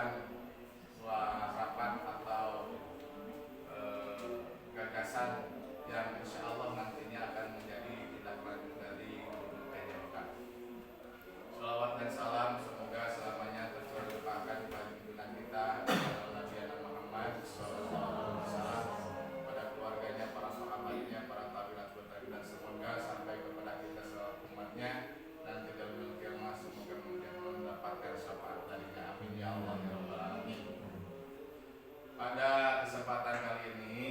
menyampaikan sebuah rapat atau gagasan yang insya Allah nantinya akan menjadi tindak lanjut dari Guru PJOK. Salawat dan salam semoga selamanya tercurahkan kepada junjungan kita Nabi Muhammad SAW, kepada keluarganya, para sahabatnya, para tabi'at dan semoga sampai kepada kita seluruh umatnya dan tidak berkiamat, semoga mendapatkan syafaat darinya. Amin ya Allah ya Rabbal Alamin. Pada kesempatan kali ini,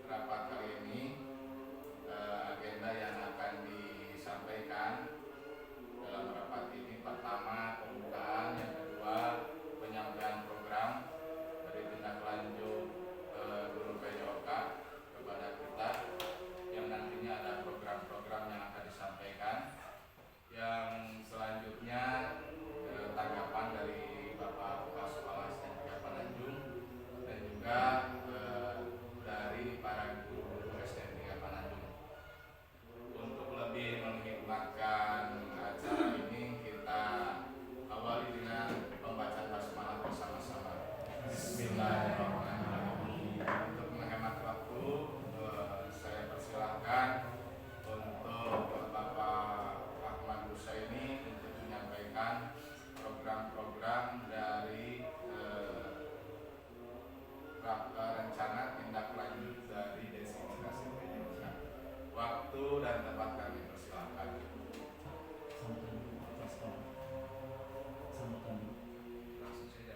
rapat kali ini, agenda yang akan disampaikan dalam rapat ini pertama pembukaan, yang kedua penyampaian program dari tindak lanjut Guru PJOK kepada kita, yang nantinya ada program-program yang akan disampaikan. Yang selanjutnya tanggapan dari Bapak Kepala Sekolah SDN Pananjung dan juga dari para guru SDN Pananjung. Untuk lebih menghikmatkan acara ini, kita awali dengan pembacaan basmalah bersama-sama. Bismillahirrahmanirrahim. Untuk menghemat waktu, saya persilahkan untuk Bapak Ahmad Husaini untuk menyampaikan program-program dari rencana tindak lanjut dari desiminasi pendidikan. Waktu dan tempat kami persilahkan. Langsung saja.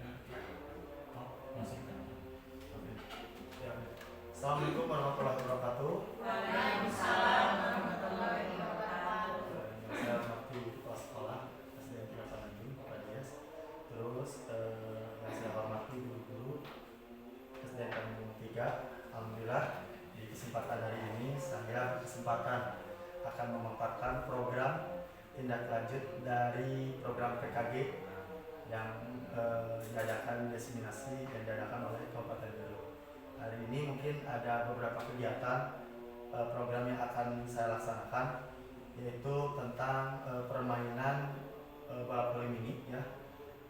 Assalamualaikum warahmatullahi wabarakatuh. Waalaikumsalam warahmatullahi wabarakatuh. Saya hormati Kepala Sekolah SDN Pananjung, Bapak Dias. Terus yang saya hormati guru-guru SDN Pananjung 3. Alhamdulillah di kesempatan hari ini saya berkesempatan akan memaparkan program tindak lanjut dari program PKG yang diadakan diseminasi dan diadakan oleh Kabupaten Garut. Hari ini mungkin ada beberapa kegiatan program yang akan saya laksanakan, yaitu tentang permainan bola voli mini ya.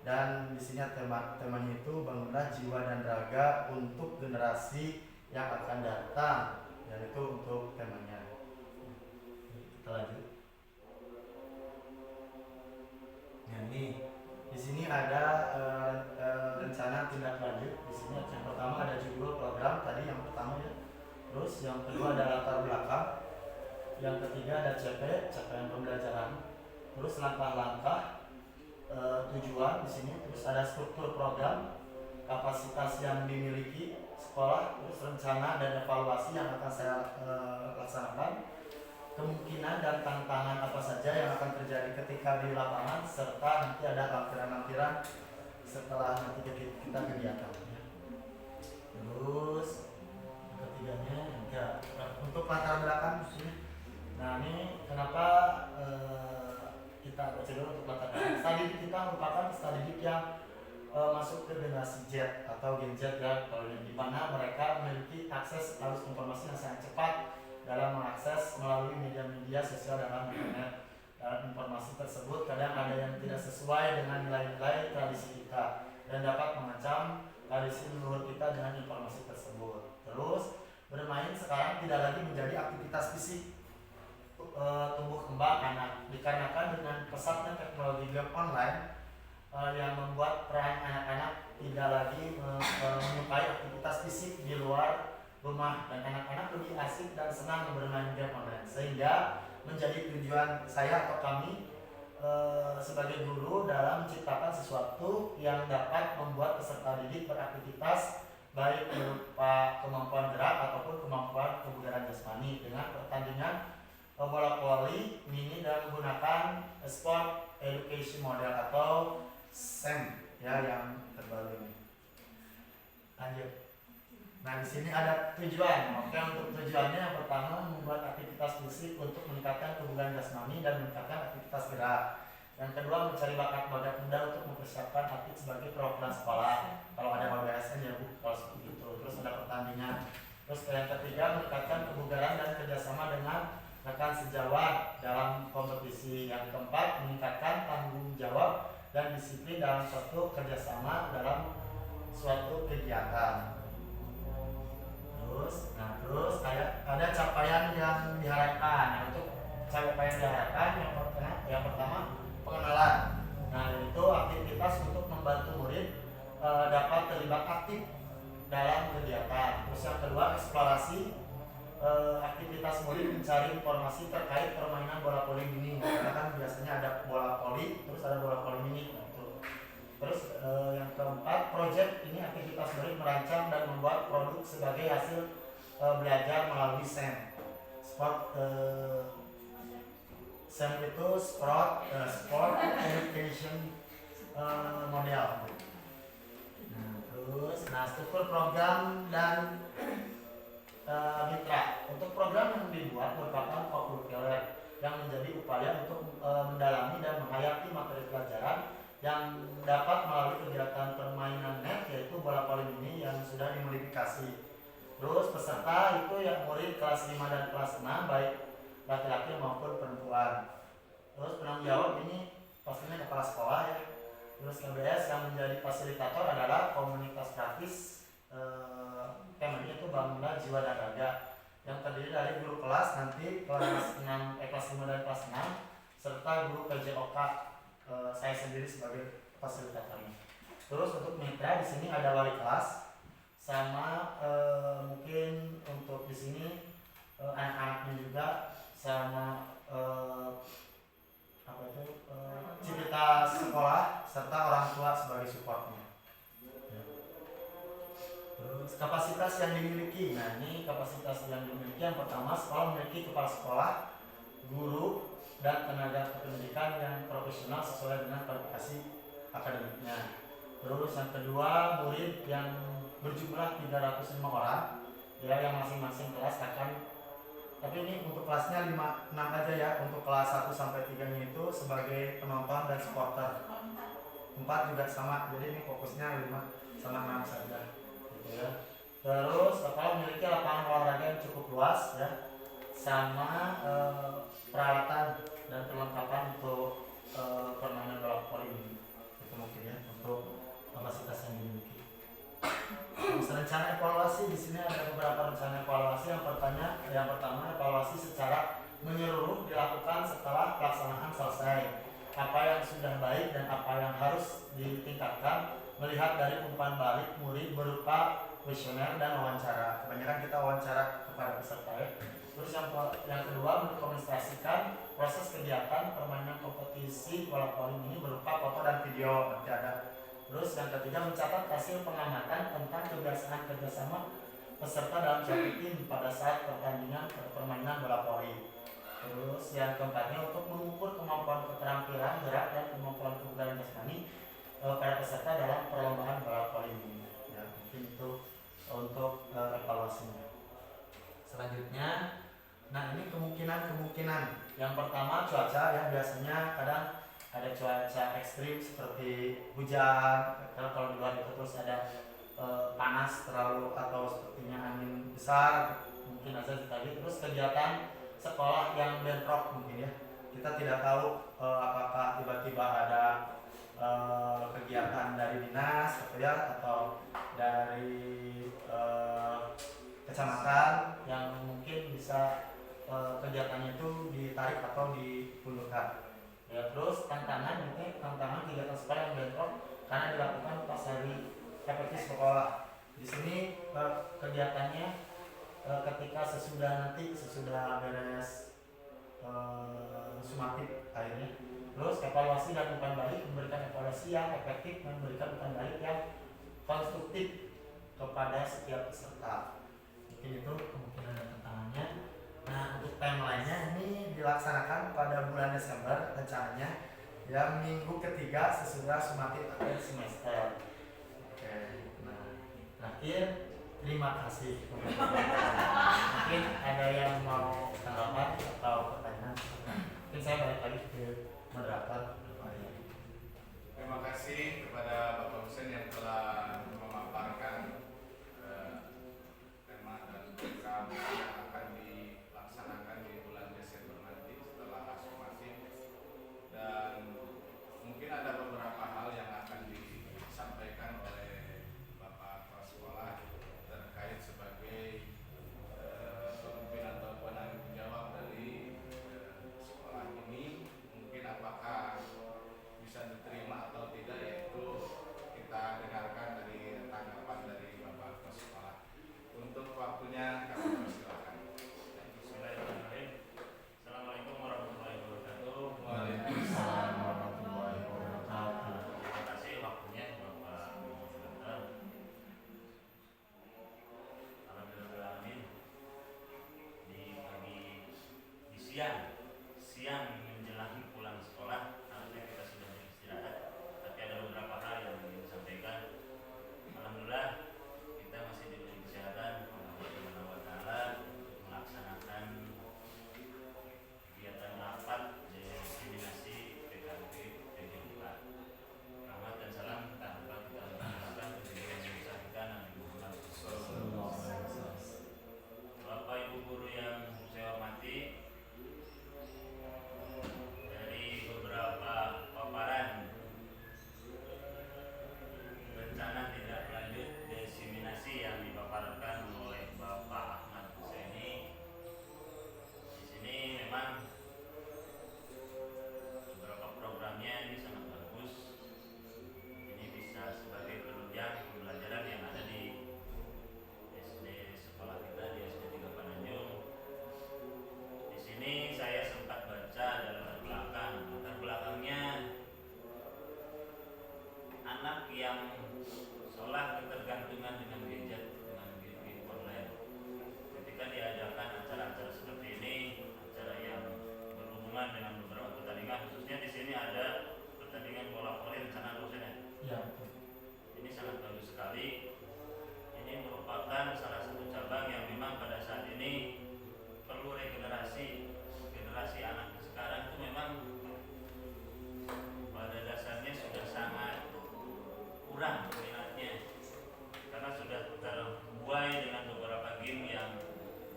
Dan di sini temanya itu bangunlah jiwa dan raga untuk generasi yang akan datang, dan itu untuk temanya. Kita lanjut. Nah, ini di sini ada rencana tindak lanjut. Di sini yang pertama ada judul program tadi yang pertama ya. Terus yang kedua ada latar belakang. Yang ketiga ada capaian pembelajaran. Terus langkah-langkah tujuan di sini. Terus ada struktur program, kapasitas yang dimiliki sekolah, terus rencana dan evaluasi yang akan saya laksanakan, kemungkinan dan tantangan apa saja yang akan terjadi ketika di lapangan, serta nanti ada lampiran-lampiran setelah nanti kita kegiatan. Terus yang ketiganya untuk latar belakang di sini. Nah, ini kenapa kita baca dulu untuk latar belakang. Studi kita merupakan studi yang masuk ke generasi Z atau Gen Z ya, di mana mereka memiliki akses arus informasi yang sangat cepat dalam mengakses melalui media-media sosial dalam internet. Dalam informasi tersebut kadang ada yang tidak sesuai dengan nilai-nilai tradisi kita dan dapat mengancam tradisi leluhur kita dengan informasi tersebut. Terus bermain sekarang tidak lagi menjadi aktivitas fisik tumbuh kembang anak, dikarenakan dengan pesatnya teknologi game online yang membuat peran anak-anak tidak lagi menyukai aktivitas fisik di luar rumah, dan anak-anak lebih asik dan senang bermain game online, sehingga menjadi tujuan saya atau kami sebagai guru dalam menciptakan sesuatu yang dapat membuat peserta didik beraktivitas baik berupa kemampuan gerak ataupun kemampuan kebugaran jasmani dengan pertandingan bola voli mini dan menggunakan sport education model atau SEM ya yang terbaru ini. Lanjut. Nah, di sini ada tujuan. Oke, untuk tujuannya yang pertama membuat aktivitas fisik untuk meningkatkan kebugaran jasmani dan meningkatkan aktivitas gerak. Yang kedua mencari bakat muda untuk mempersiapkan atlet sebagai perwakilan sekolah. Kalau ada OBSN ya Bu, kalau seperti itu. Terus ada pertandingan. Terus yang ketiga meningkatkan kebugaran dan kerjasama dengan rekan sejawat dalam kompetisi. Yang keempat meningkatkan tanggung jawab dan disiplin dalam suatu kerjasama dalam suatu kegiatan. Terus ada capaian yang diharapkan. Nah, untuk capaian yang diharapkan yang pertama pengenalan. Nah, itu aktivitas untuk membantu murid dapat terlibat aktif dalam kegiatan. Terus yang kedua eksplorasi, aktivitas murid mencari informasi terkait permainan bola voli mini. Karena kan biasanya ada bola voli, terus ada bola voli mini. Terus yang keempat, project ini aktivitas murid merancang dan membuat produk sebagai hasil belajar melalui SEM. SEM itu Sport Education Model. Nah, struktur program dan mitra. Untuk program yang dibuat merupakan co-curricular yang menjadi upaya untuk mendalami dan menghayati materi pelajaran yang dapat melalui kegiatan permainan net, yaitu bola voli mini yang sudah dimodifikasi. Terus peserta itu yang murid kelas 5 dan kelas 6 baik laki-laki maupun perempuan. Terus penanggung jawab ini pastinya kepala sekolah ya. Terus KBS yang menjadi fasilitator adalah komunitas praktis, temanya itu bangunan jiwa dan raga, yang terdiri dari guru kelas nanti kelas 5 dan kelas 6 serta guru PJOK, saya sendiri sebagai fasilitatornya. Terus untuk mitra di sini ada wali kelas sama mungkin untuk di sini anak-anaknya juga sama civitas sekolah serta orang tua sebagai supportnya. Terus kapasitas yang dimiliki. Nah, ini kapasitas yang dimiliki yang pertama, sekolah memiliki kepala sekolah, guru, dan tenaga kependidikan yang profesional sesuai dengan kualifikasi akademiknya. Terus yang kedua, murid yang berjumlah 305 orang ya, yang masing-masing kelas akan, tapi ini untuk kelasnya 5, 6 aja ya. Untuk kelas 1 sampai 3 nya itu sebagai penonton dan supporter. 4 juga sama, jadi ini fokusnya 5 sama 6 saja gitu ya. Terus sekolah memiliki lapangan olahraga yang cukup luas ya, sama peralatan dan perlengkapan untuk permainan bola voli ini. Itu mungkin ya untuk kapasitas yang dimiliki. Terus rencana evaluasi, di sini ada beberapa rencana evaluasi. Yang pertama evaluasi secara menyeluruh dilakukan setelah pelaksanaan selesai. Apa yang sudah baik dan apa yang harus ditingkatkan, melihat dari umpan balik murid berupa kuesioner dan wawancara. Kebanyakan kita wawancara kepada peserta ya. Terus yang kedua, mendokumentasikan proses kegiatan permainan kompetisi bola voli ini berupa foto dan video, nanti ada. Terus yang ketiga, mencatat hasil pengamatan tentang kebiasaan kerjasama peserta dalam suatu tim pada saat pertandingan permainan bola voli. Terus yang keempatnya, untuk mengukur kemampuan keterampilan gerak dan kemampuan kebugaran jasmani para peserta dalam perlombaan bola voli ini. Ya, mungkin itu untuk evaluasinya. Selanjutnya, nah ini kemungkinan. Yang pertama cuaca ya, biasanya kadang ada cuaca ekstrim seperti hujan, kalau di luar itu terus ada panas terlalu atau sepertinya angin besar, mungkin aja tadi. Terus kegiatan sekolah yang bentrok mungkin ya, kita tidak tahu apakah tiba-tiba ada kegiatan dari dinas gitu ya, atau dari kecamatan yang mungkin bisa kegiatannya itu ditarik atau dipundurkan. Ya, terus tantangan kegiatan sekolah yang bentrok karena dilakukan pas hari efektif sekolah. Di sini kegiatannya ketika sesudah beres sumatif akhirnya. Terus evaluasi dan umpan balik, memberikan evaluasi yang efektif, memberikan umpan balik yang konstruktif kepada setiap peserta. Mungkin itu kemungkinan dan tantangannya. Nah, untuk timeline-nya ini dilaksanakan pada bulan Desember rencananya, yang minggu ketiga sesudah sumatif akhir semester. Oke, nah terakhir terima kasih. Mungkin ada yang mau tanggapan atau pertanyaan? Mungkin saya balik lagi ke moderator. Terima kasih kepada Bapak Husein yang telah memaparkan tema dan program yang akan dilaksanakan di bulan Desember nanti setelah asumasi, dan mungkin ada beberapa seolah ketergantungan dengan gadget, dengan game online. Ketika diadakan acara-acara seperti ini, acara yang berhubungan dengan beberapa pertandingan, khususnya di sini ada pertandingan bola voli rencana dosen ya. Ya. Ini sangat bagus sekali. Ini merupakan salah satu cabang yang memang pada saat ini perlu regenerasi. Generasi anak sekarang itu memang pada dasarnya sudah sangat kurang minatnya karena sudah terbuai dengan beberapa game yang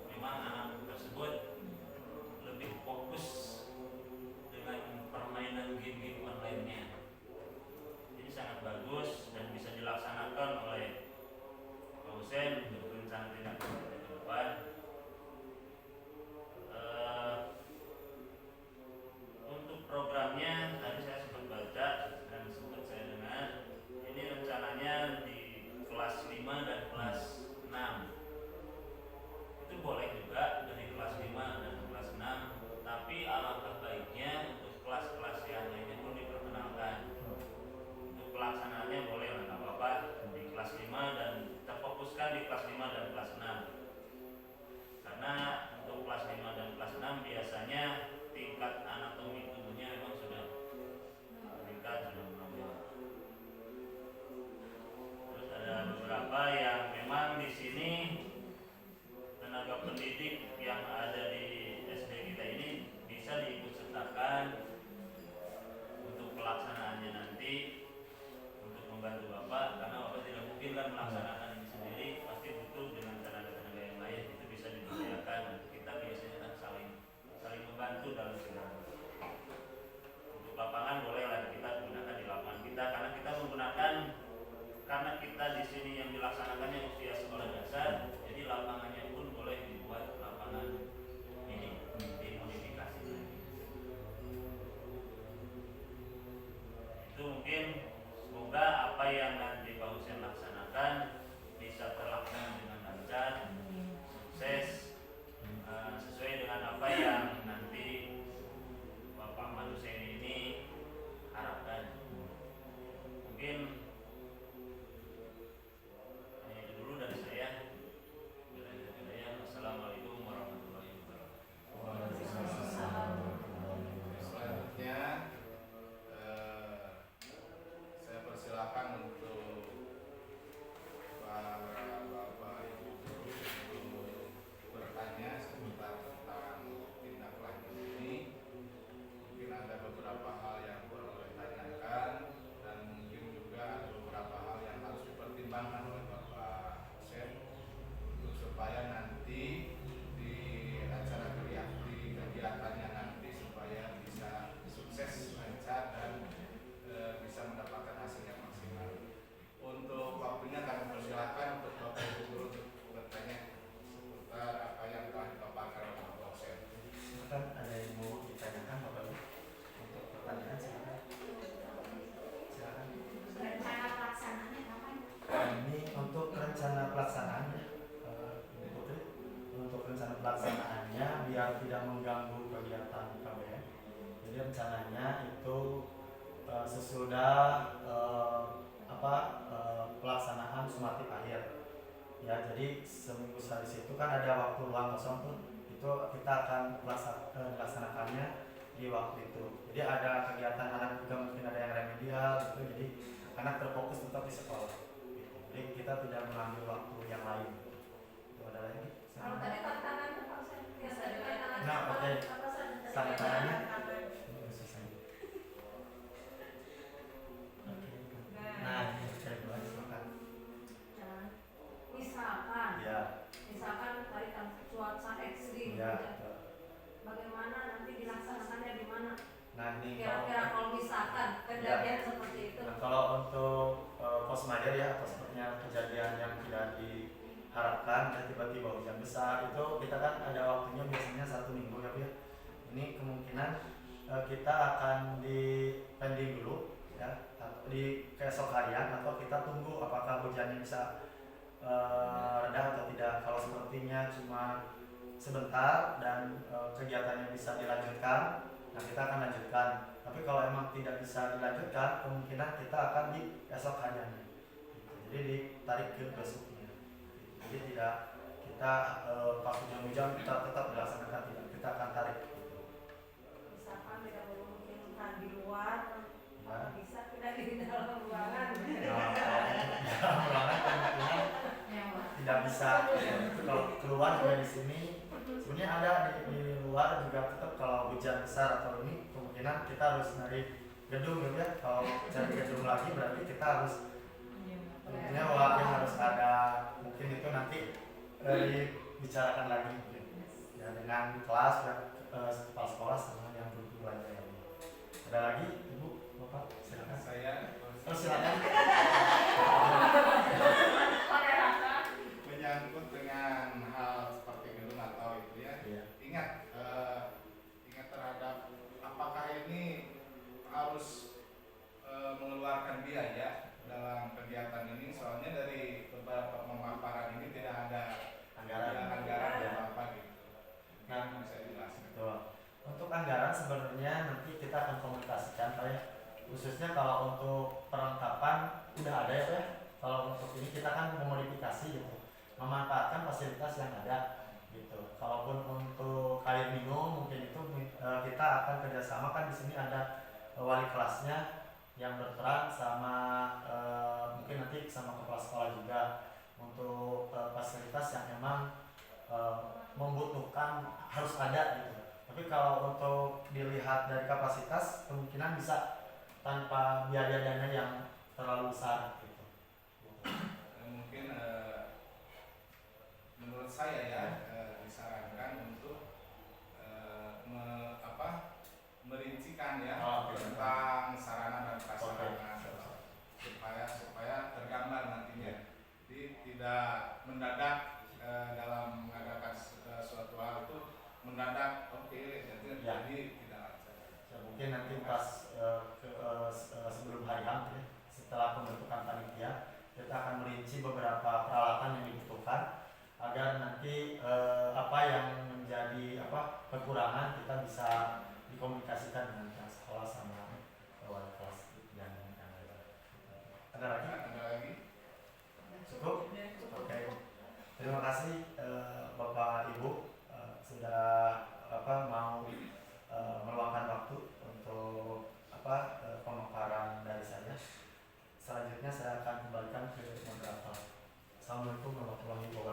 memang anak tersebut lebih fokus dengan permainan game-game online-nya. Ini sangat bagus dan bisa dilaksanakan oleh Pak Hussein untuk rencana tindak lanjut ke depan. Untuk programnya tadi saya sempat baca dan sempat saya dengar, ini rencananya di kelas 5 dan kelas 6. Itu boleh juga dari kelas 5 dan kelas 6, tapi alangkah baiknya untuk kelas-kelas yang lainnya pun diperkenalkan. Untuk pelaksanaannya boleh lah, nggak apa-apa di kelas 5 dan terfokuskan di kelas 5 dan kelas 6. Karena untuk kelas 5 dan kelas 6 biasanya tingkat anatomi tubuhnya memang sudah meningkat, sudah menonjol. Terus ada beberapa yang memang di sini tenaga pendidik yang ada di SD kita ini bisa diikut sertakan untuk pelaksanaannya nanti untuk membantu Bapak, karena Bapak tidak mungkin kan melaksanakan ini sendiri, pasti butuh dengan tenaga-tenaga yang lain. Itu bisa diberdayakan. Kita biasanya kan saling membantu dalam segala. Untuk lapangan bolehlah kita gunakan di lapangan kita, karena kita menggunakan, karena kita di sini yang dilaksanakannya usia sekolah dasar, jadi lapangannya pun boleh dibuat lapangan ini dimodifikasi lagi. Itu mungkin semoga apa yang nanti Pak Hussein laksanakan bisa terlaksana dengan lancar, sukses, sesuai dengan apa yang nanti Bapak Ahmad Hussein ini harapkan. Mungkin itu dulu dari saya. Assalamualaikum warahmatullahi wabarakatuh. Selanjutnya saya persilakan untuk para bapak ibu guru untuk bertanya seputar tentang tindak lanjut ini. Mungkin ada beberapa hal yang perlu ditanyakan dan mungkin juga ada beberapa hal yang harus dipertimbangkan oleh Bapak Hussein untuk supaya nanti di acara kegiatannya nanti supaya bisa sukses, lancar dan bisa mendapatkan hasil yang maksimal. Untuk waktunya kami persilakan untuk Bapak Ibu guru untuk bertanya seputar apa yang telah dipaparkan oleh Bapak Hussein. Silakan, ada yang mau ditanyakan Bapak Ibu untuk pertanyaan, silakan. Silakan. Rencana pelaksanaannya kapan? Ini untuk rencana pelaksanaannya, Ibu Putri, untuk rencana pelaksanaannya biar tidak mengganggu kegiatan KBM. Jadi rencananya itu sesudah pelaksanaan sumatif akhir. Ya, jadi seminggu sehabis itu kan ada waktu luang kosong tuh, itu kita akan melaksanakannya di waktu itu. Jadi ada kegiatan anak juga, mungkin ada yang remedial gitu, jadi anak terfokus tetap di sekolah gitu. Jadi kita tidak mengambil waktu yang lain. Itu ada lagi? Kalau tadi tantangan Pak Hussein, biasa tantangan. Nah, oke. Tantangannya ini selesai. Oke. Nah, ini saya buat silakan. Misalkan, Ya. tadi kan cuaca ekstrim, Ya. bagaimana nanti dilaksanakannya di mana? Nah, ini Kira-kira kalau misalkan kejadian seperti itu. Nah, kalau untuk force major ya, atau sepertinya kejadian yang tidak diharapkan dan tiba-tiba hujan besar, itu kita kan ada waktunya biasanya 1 minggu ya Bu ya. Ini kemungkinan kita akan di pending dulu ya, di keesok harian, atau kita tunggu apakah hujannya bisa reda atau tidak. Kalau sepertinya cuma sebentar dan kegiatannya bisa dilanjutkan, nah kita akan lanjutkan. Tapi kalau emang tidak bisa dilanjutkan, kemungkinan kita akan di esok hariannya. Jadi di ditarik ke besoknya. Jadi tidak kita pas hujan-hujan kita tetap dilaksanakan, tidak kita akan tarik. Misalkan tidak perlu mungkin di luar, Ya. bisa tidak di dalam ruangan. Nah, kalau ruangan kemungkinan tidak bisa. Kalau keluar juga di sini sebenarnya ada di luar juga tetap kalau hujan besar atau ini kemungkinan kita harus nyari gedung gitu ya. Kalau cari gedung lagi berarti kita harus tentunya yang harus ada, mungkin itu nanti dibicarakan lagi mungkin ya dengan kelas dan kepala sekolah sama yang duduk lainnya. Ada lagi ibu bapak silakan. Saya Silakan. menyangkut dengan hal seperti gedung atau itu ya. Iya. Ingat terhadap apakah ini harus mengeluarkan biaya dalam kegiatan ini, soalnya dari beberapa pemaparan ini tidak ada Anggaran. anggaran atau apa gitu. Nah, Bisa dijelaskan. Betul. Untuk anggaran sebenarnya nanti kita akan komunikasikan Pak ya. Khususnya kalau untuk perlengkapan udah ada ya Pak ya. Kalau untuk ini kita kan memodifikasi gitu, memanfaatkan fasilitas yang ada gitu. Kalaupun untuk air minum mungkin itu kita akan kerjasama, kan di sini ada wali kelasnya yang berperan sama mungkin nanti sama kepala sekolah juga untuk fasilitas yang memang membutuhkan harus ada gitu. Tapi kalau untuk dilihat dari kapasitas kemungkinan bisa tanpa biaya dana yang terlalu besar gitu. Mungkin menurut saya ya disarankan untuk merincikan ya Oh, oke. tentang sarana dan prasarana Oke. supaya tergambar nantinya. Jadi tidak mendadak dalam mengadakan suatu hal itu mendadak jadi Ya. tidak lancar. Ya, mungkin nanti pas sebelum hari H ya, setelah pembentukan panitia kita akan merinci beberapa peralatan yang dibutuhkan agar nanti apa yang menjadi kekurangan kita bisa dikomunikasikan dengan pihak sekolah sama wali kelas dan yang lain. Ada lagi? Ada lagi? Cukup? Oke. Terima kasih Bapak Ibu sudah mau meluangkan waktu untuk pemaparan dari saya. Selanjutnya saya akan kembalikan ke moderator. Assalamualaikum warahmatullahi wabarakatuh.